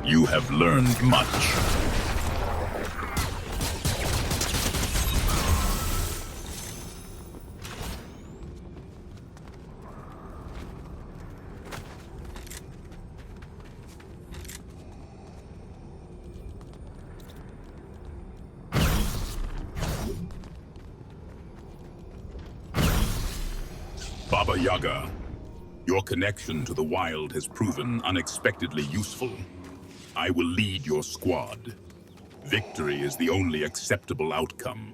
You have learned much. Baba Yaga, your connection to the wild has proven unexpectedly useful. I will lead your squad. Victory is the only acceptable outcome.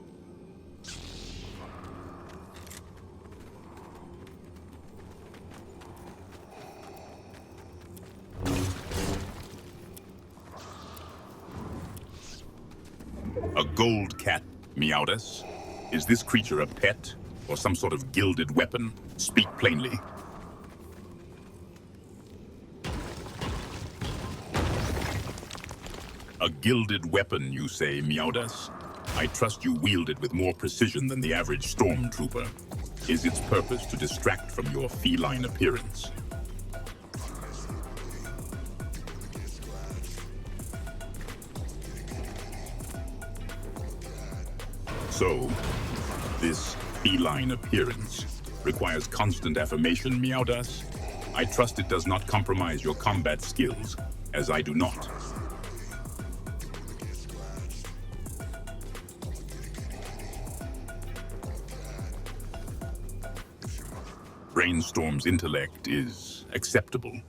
A gold cat, Meowdas? Is this creature a pet or some sort of gilded weapon? Speak plainly. A gilded weapon, you say, Meowdas? I trust you wield it with more precision than the average stormtrooper. Is its purpose to distract from your feline appearance? So, this feline appearance requires constant affirmation, Meowdas? I trust it does not compromise your combat skills, as I do not. Brainstorm's intellect is acceptable.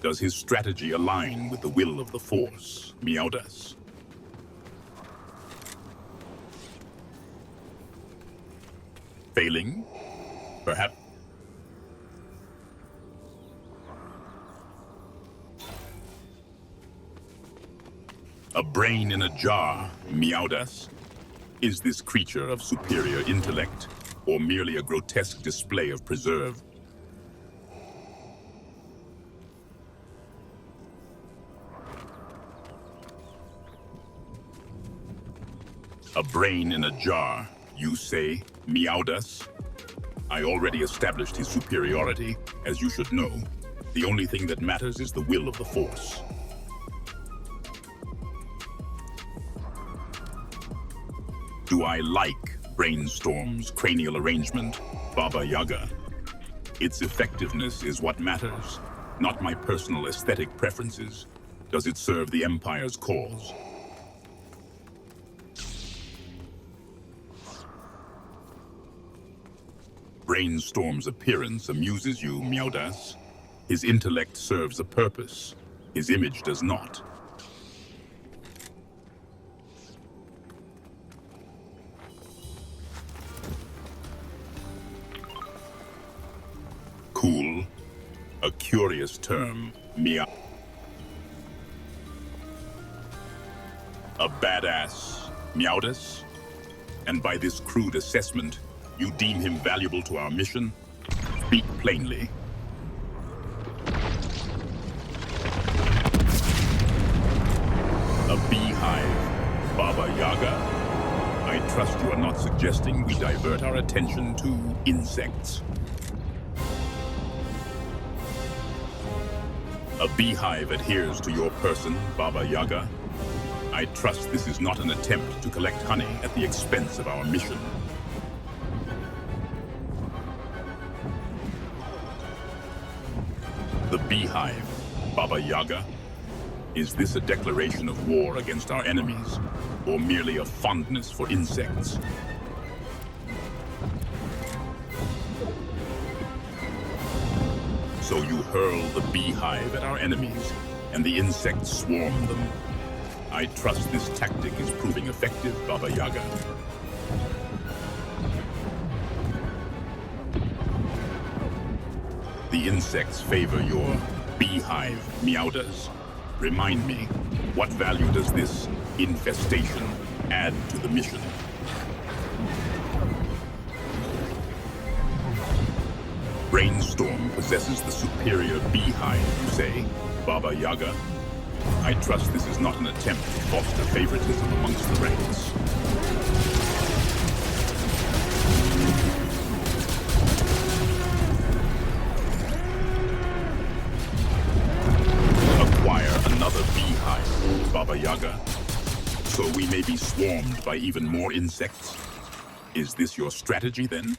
Does his strategy align with the will of the Force, Meowdas? Failing? Perhaps. A brain in a jar, Meowdas? Is this creature of superior intellect, or merely a grotesque display of preserve? A brain in a jar, you say, Meowdas? I already established his superiority, as you should know. The only thing that matters is the will of the Force. Do I like Brainstorm's cranial arrangement, Baba Yaga? Its effectiveness is what matters, not my personal aesthetic preferences. Does it serve the Empire's cause? Brainstorm's appearance amuses you, Meowdas. His intellect serves a purpose. His image does not. Cool. A curious term, Meow. A badass, Meowdas? And by this crude assessment, you deem him valuable to our mission? Speak plainly. A beehive, Baba Yaga? I trust you are not suggesting we divert our attention to insects. A beehive adheres to your person, Baba Yaga. I trust this is not an attempt to collect honey at the expense of our mission. The beehive, Baba Yaga? Is this a declaration of war against our enemies, or merely a fondness for insects? So you hurl the beehive at our enemies, and the insects swarm them. I trust this tactic is proving effective, Baba Yaga. The insects favor your beehive, Meowdas. Remind me, what value does this infestation add to the mission? Brainstorm possesses the superior beehive, you say, Baba Yaga? I trust this is not an attempt to foster favoritism amongst the ranks. Acquire another another beehive, Baba Yaga. So we may be swarmed by even more insects. Is this your strategy then?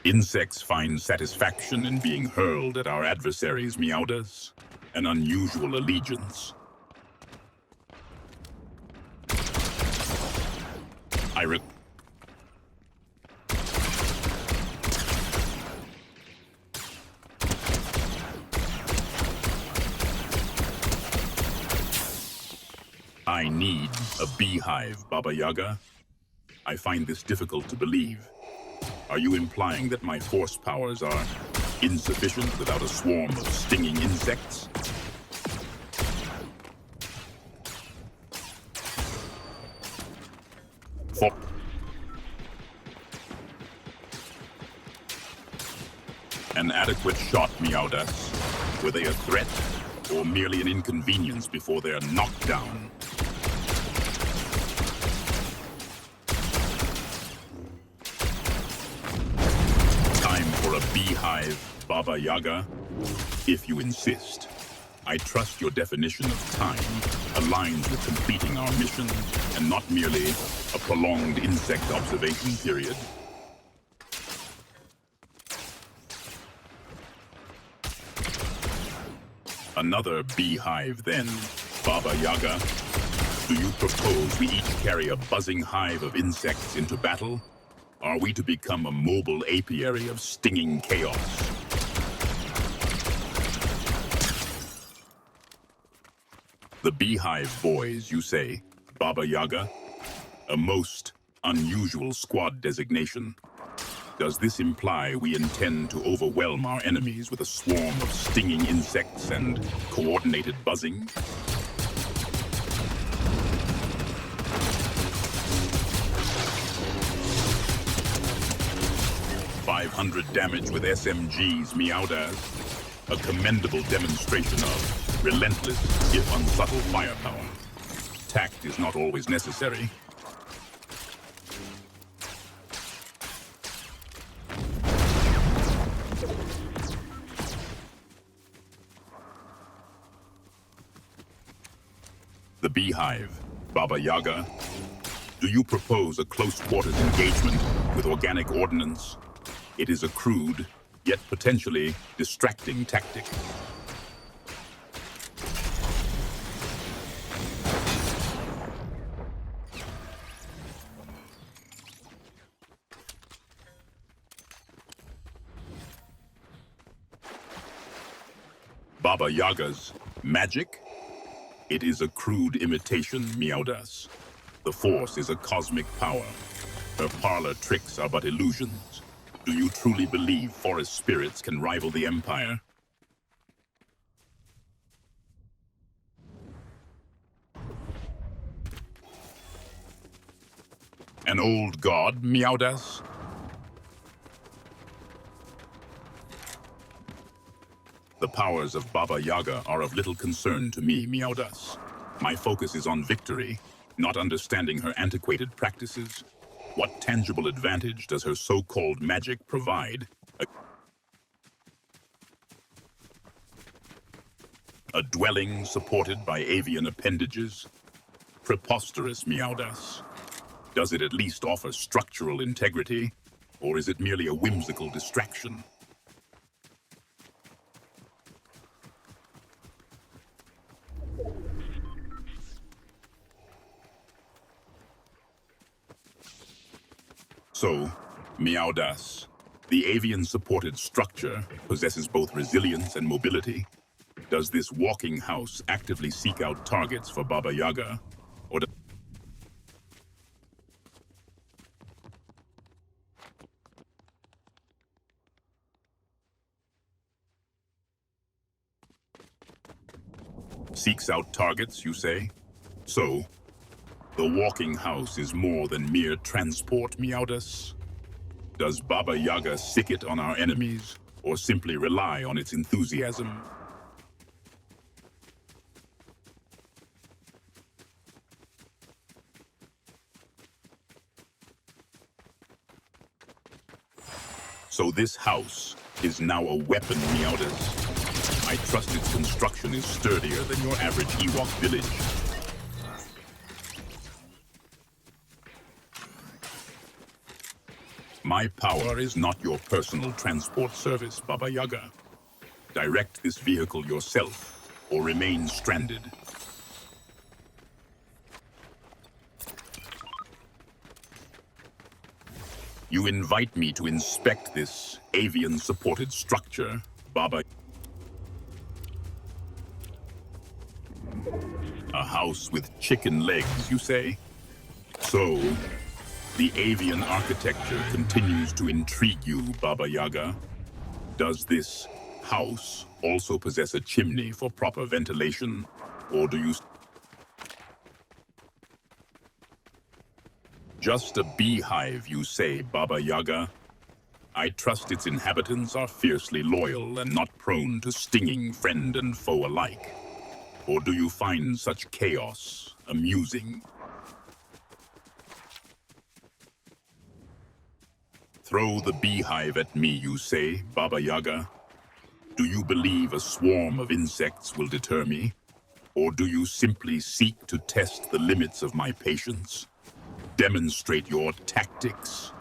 Insects find satisfaction in being hurled at our adversaries' Meowdas, an unusual allegiance. I need a beehive, Baba Yaga. I find this difficult to believe. Are you implying that my force powers are insufficient without a swarm of stinging insects? An adequate shot, Meowdas. Were they a threat, or merely an inconvenience before they're knocked down? Beehive, Baba Yaga, if you insist. I trust your definition of time aligns with completing our mission and not merely a prolonged insect observation period. Another beehive then, Baba Yaga. Do you propose we each carry a buzzing hive of insects into battle? Are we to become a mobile apiary of stinging chaos? The Beehive Boys, you say, Baba Yaga? A most unusual squad designation. Does this imply we intend to overwhelm our enemies with a swarm of stinging insects and coordinated buzzing? 500 damage with SMGs, Meowdas. A commendable demonstration of relentless, if unsubtle firepower. Tact is not always necessary. The Beehive, Baba Yaga. Do you propose a close-quarters engagement with organic ordnance? It is a crude, yet potentially distracting tactic. Baba Yaga's magic? It is a crude imitation, Meowdas. The Force is a cosmic power. Her parlor tricks are but illusions. Do you truly believe forest spirits can rival the Empire? An old god, Meowdas? The powers of Baba Yaga are of little concern to me, Meowdas. My focus is on victory, not understanding her antiquated practices. What tangible advantage does her so-called magic provide? A dwelling supported by avian appendages? Preposterous, Meowdas. Does it at least offer structural integrity, or is it merely a whimsical distraction? So, Meowdas, the avian-supported structure possesses both resilience and mobility. Does this walking house actively seek out targets for Baba Yaga, or seeks out targets, you say? So, the walking house is more than mere transport, Meowdas? Does Baba Yaga sick it on our enemies, or simply rely on its enthusiasm? So this house is now a weapon, Meowdas. I trust its construction is sturdier than your average Ewok village. My power is not your personal transport service, Baba Yaga. Direct this vehicle yourself, or remain stranded. You invite me to inspect this avian-supported structure, Baba. A house with chicken legs, you say? So, the avian architecture continues to intrigue you, Baba Yaga. Does this house also possess a chimney for proper ventilation, or do you... Just a beehive, you say, Baba Yaga? I trust its inhabitants are fiercely loyal and not prone to stinging friend and foe alike. Or do you find such chaos amusing? Throw the beehive at me, you say, Baba Yaga? Do you believe a swarm of insects will deter me? Or do you simply seek to test the limits of my patience? Demonstrate your tactics.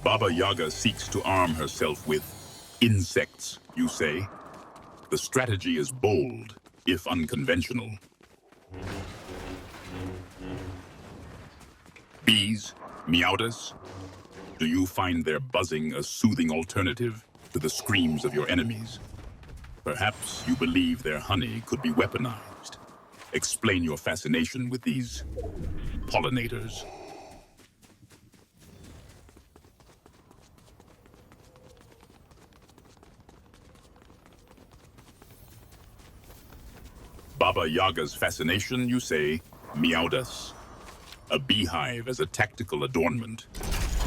Baba Yaga seeks to arm herself with insects, you say? The strategy is bold, if unconventional. Bees, Meowdas? Do you find their buzzing a soothing alternative to the screams of your enemies? Perhaps you believe their honey could be weaponized. Explain your fascination with these pollinators. Baba Yaga's fascination, you say, Meowdas? A beehive as a tactical adornment.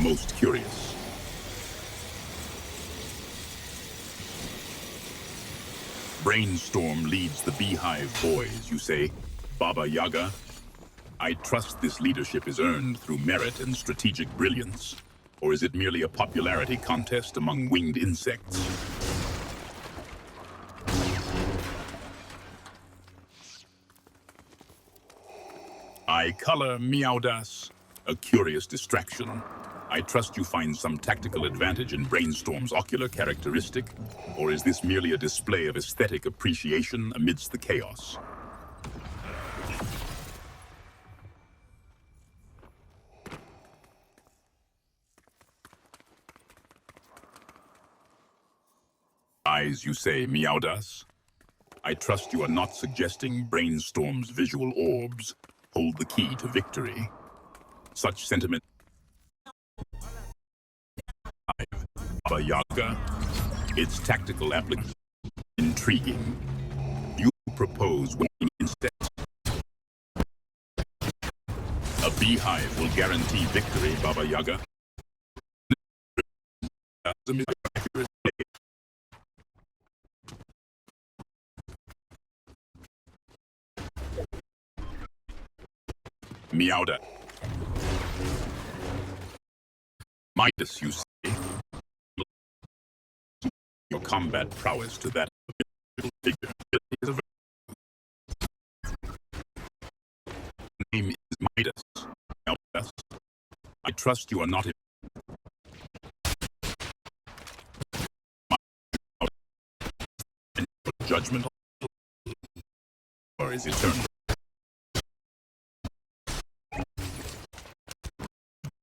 Most curious. Brainstorm leads the beehive boys, you say, Baba Yaga? I trust this leadership is earned through merit and strategic brilliance. Or is it merely a popularity contest among winged insects? I color Meowdas, a curious distraction. I trust you find some tactical advantage in Brainstorm's ocular characteristic, or is this merely a display of aesthetic appreciation amidst the chaos? Eyes, you say, Meowdas? I trust you are not suggesting Brainstorm's visual orbs hold the key to victory. Such sentiment. Baba Yaga, its tactical application intriguing. You propose winged insects. A beehive will guarantee victory, Baba Yaga. Meowdas. Midas, you say? Your combat prowess to that figure is a name is Midas. Meowdas. I trust you are not in judgment, or is eternal.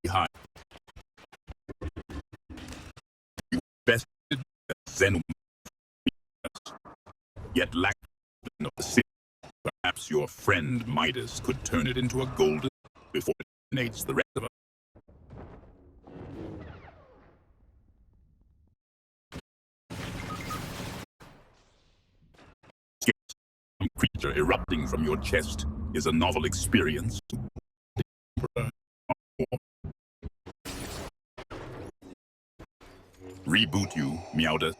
Behind you bested Zen, yet lack of the city. Perhaps your friend Midas could turn it into a golden before it dominates the rest of us. Some creature erupting from your chest is a novel experience. Reboot you, Meowdas.